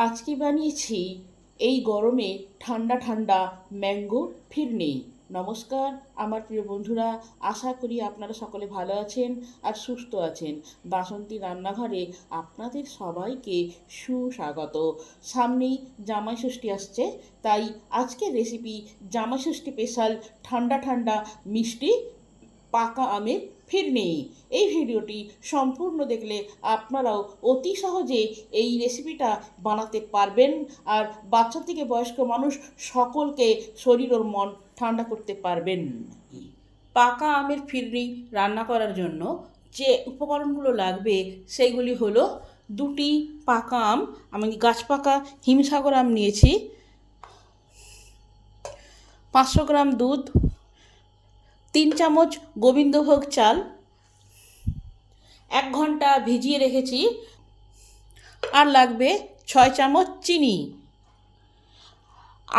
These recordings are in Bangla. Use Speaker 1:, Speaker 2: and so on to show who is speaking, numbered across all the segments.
Speaker 1: আজকে বানিয়েছি এই গরমে ঠান্ডা ঠান্ডা ম্যাঙ্গো ফিরনি। নমস্কার আমার প্রিয় বন্ধুরা, আশা করি আপনারা সকলে ভালো আছেন আর সুস্থ আছেন। বাসন্তী রান্নাঘরে আপনাদের সবাইকে সুস্বাগত। সামনেই জামাই ষষ্ঠী আসছে, তাই আজকের রেসিপি জামাই ষষ্ঠী স্পেশাল ঠান্ডা ঠান্ডা মিষ্টি পাকা আমের ফিরনি। এই ভিডিওটি সম্পূর্ণ দেখলে আপনারাও অতি সহজে এই রেসিপিটা বানাতে পারবেন আর বাচ্চা থেকে বয়স্ক মানুষ সকলকে শরীর ও মন ঠান্ডা করতে পারবেন। পাকা আমের ফিরনি রান্না করার জন্য যে উপকরণগুলো লাগবে সেইগুলি হলো দুটি পাকা আম, আমি গাছ পাকা হিমসাগর আম নিয়েছি, 500 গ্রাম দুধ, 3 চামচ গোবিন্দভোগ চাল, 1 ঘন্টা ভিজিয়ে রেখেছি, আর লাগবে 6 চামচ চিনি।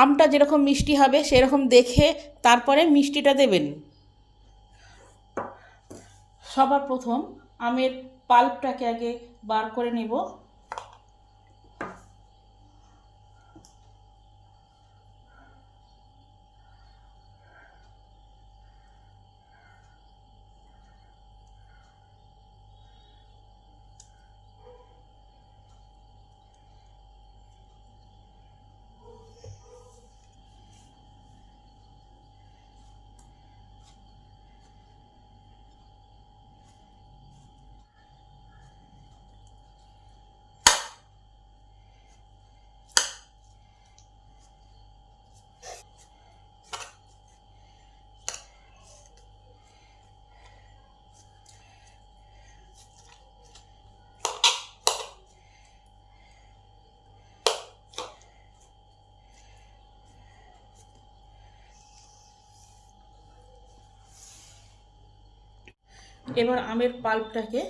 Speaker 1: আমটা যেরকম মিষ্টি হবে সেরকম দেখে তারপরে মিষ্টিটা দেবেন। সবার প্রথম আমের পাল্পটাকে আগে বার করে নেব। এবার আমের পাল্পটাকে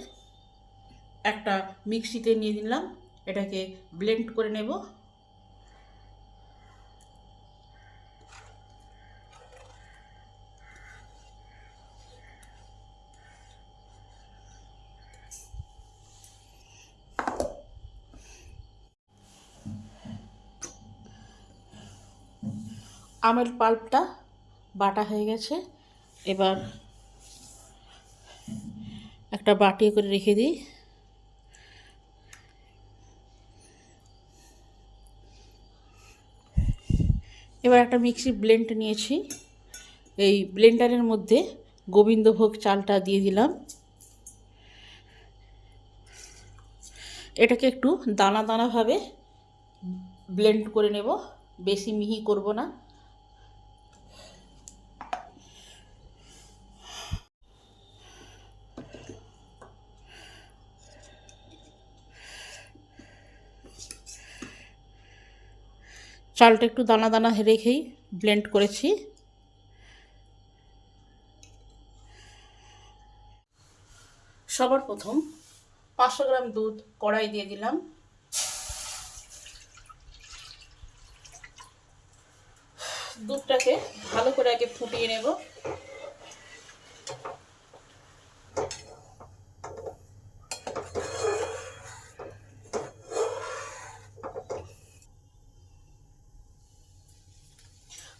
Speaker 1: একটা মিক্সিতে নিয়ে নিলাম, এটাকে ব্লেন্ড করে নেব। আমের পাল্পটা বাটা হয়ে গেছে, এবার একটা বাটি করে রেখে দিই। এবার একটা মিক্সি ব্লেন্ড নিয়েছি, এই ব্লেন্ডারের মধ্যে গোবিন্দভোগ চালটা দিয়ে দিলাম। এটাকে একটু দানা দানাভাবে ব্লেন্ড করে নেব, বেশি মিহি করব না। চালটা একটু দানা দানা রেখেই ব্লেন্ড করেছি। সবার প্রথম 500 গ্রাম দুধ কড়াই দিয়ে দিলাম। দুধটাকে ভালো করে আগে ফুটিয়ে নেব।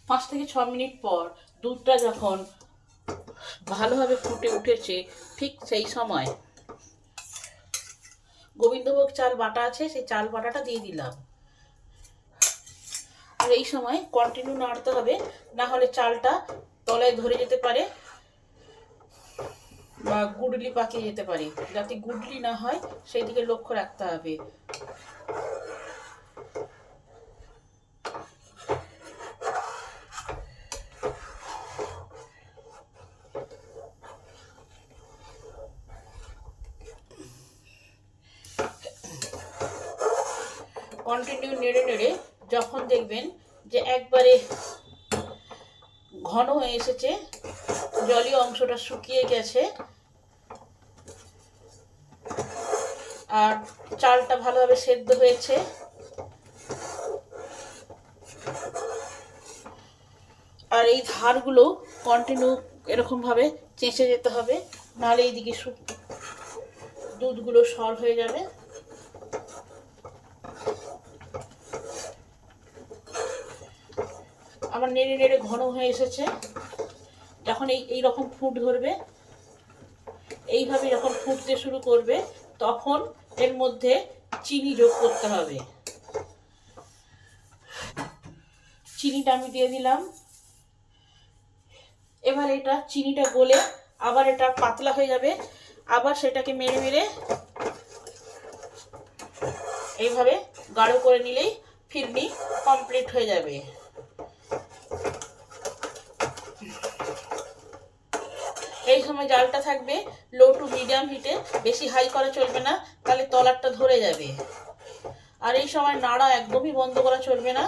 Speaker 1: পাঁচ থেকে 6 মিনিট পর দুধটা যখন ভালোভাবে ফুটে উঠেছে, ঠিক সেই সময় গোবিন্দভোগ চাল বাটা আছে, সেই চাল বাটাটা দিয়ে দিলাম। আর এই সময় কন্টিনিউ নাড়তে হবে, না হলে চালটা তলায় ধরে যেতে পারে বা গুডলি পাকিয়ে যেতে পারে। যাতে গুডলি না হয় সেই দিকে লক্ষ্য রাখতে হবে। কন্টিনিউ নেড়ে নেড়ে যখন দেখবেন যে একবারে ঘন হয়ে এসেছে, জলীয় অংশটা শুকিয়ে গেছে আর চালটা ভালোভাবে সেদ্ধ হয়েছে, আর এই ধারগুলো কন্টিনিউ এরকমভাবে চেঁচে যেতে হবে, নাহলে এইদিকে দুধগুলো সর হয়ে যাবে। আমার নেড়ে নেড়ে ঘন হয়ে এসেছে। যখন এই রকম ফুট ধরবে, এইভাবে যখন ফুটতে শুরু করবে, তখন এর মধ্যে চিনি যোগ করতে হবে। চিনিটা আমি দিয়ে দিলাম। এবার এটা চিনিটা গলে আবার এটা পাতলা হয়ে যাবে, আবার সেটাকে মেরে মেরে এইভাবে গাঢ় করে নিলেই ফিরনি কমপ্লিট হয়ে যাবে। এই সময় জালটা থাকবে লো টু মিডিয়াম হিটে, বেশি হাই করা চলবে না, তাহলে তলারটা ধরে যাবে। আর এই সময় নাড়া একদমই বন্ধ করা চলবে না।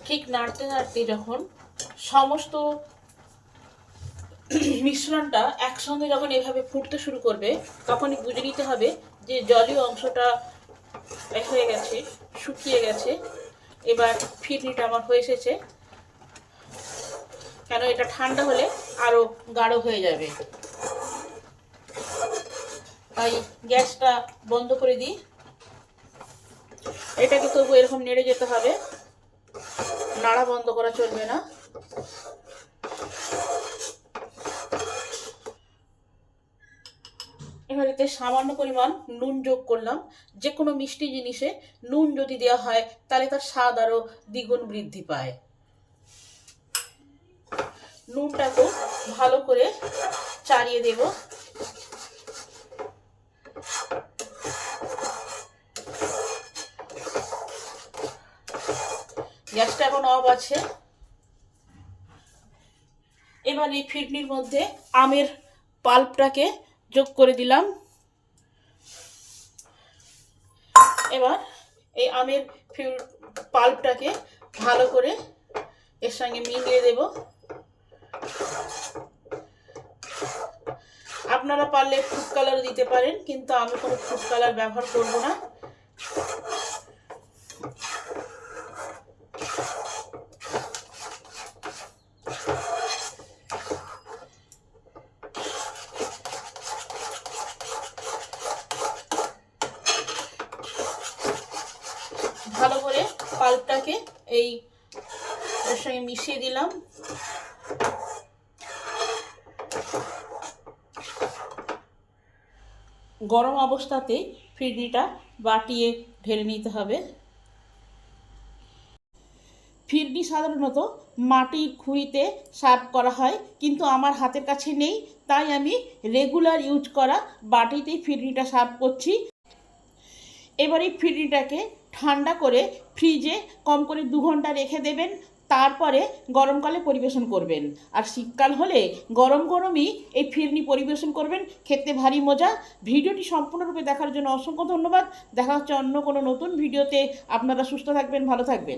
Speaker 1: ঠিক নাড়তে নাড়তে যখন সমস্ত মিশ্রণটা একসঙ্গে যখন এভাবে ফুটতে শুরু করবে, তখনই বুঝে নিতে হবে যে জলীয় অংশটা হয়ে গেছে, শুকিয়ে গেছে। এবার ফিরনিটা আমার হয়ে এসেছে, কেন এটা ঠান্ডা হলে আরো গাঢ় হয়ে যাবে। তাই গ্যাসটা বন্ধ করে দিই। এটাকে তবু এরকম নেড়ে যেতে হবে, নাড়া বন্ধ করা চলবে না। এবার এতে সামান্য পরিমাণ নুন যোগ করলাম। যে কোনো মিষ্টি জিনিসে নুন যদি দেওয়া হয় তাহলে তার স্বাদ আরো দ্বিগুণ বৃদ্ধি পায়। নুনটাকে ভালো করে চাড়িয়ে দেব। গ্যাসটা এখন অফ আছে। এবার এই ফিরনির মধ্যে আমের পাল্পটাকে যোগ করে দিলাম। এবার এই আমের পাল্পটাকে ভালো করে এর সঙ্গে মিলিয়ে দেব। আপনারা পারলে ফুড কালার দিতে পারেন, কিন্তু আমি কোনো ফুড কালার ব্যবহার করব না। ভালো করে পাল্পটাকে এই এর সঙ্গে মিশিয়ে দিলাম। গরম অবস্থাতে ফিরনিটা বাটিয়ে ঢেলে নিতে হবে। ফিরনি সাধারণত মাটির খুঁড়িতে সার্ভ করা হয়, কিন্তু আমার হাতের কাছে নেই, তাই আমি রেগুলার ইউজ করা বাটিতেই ফিরনিটা সার্ভ করছি। এবার এই ফিরনিটাকে ঠান্ডা করে ফ্রিজে কম করে 2 ঘন্টা রেখে দেবেন, তারপরে গরমকালে পরিবেশন করবেন। আর শীতকাল হলে গরম গরমই এই ফিরনি পরিবেশন করবেন, খেতে ভারী মজা। ভিডিওটি সম্পূর্ণরূপে দেখার জন্য অসংখ্য ধন্যবাদ। দেখা হচ্ছে অন্য কোনো নতুন ভিডিওতে। আপনারা সুস্থ থাকবেন, ভালো থাকবেন।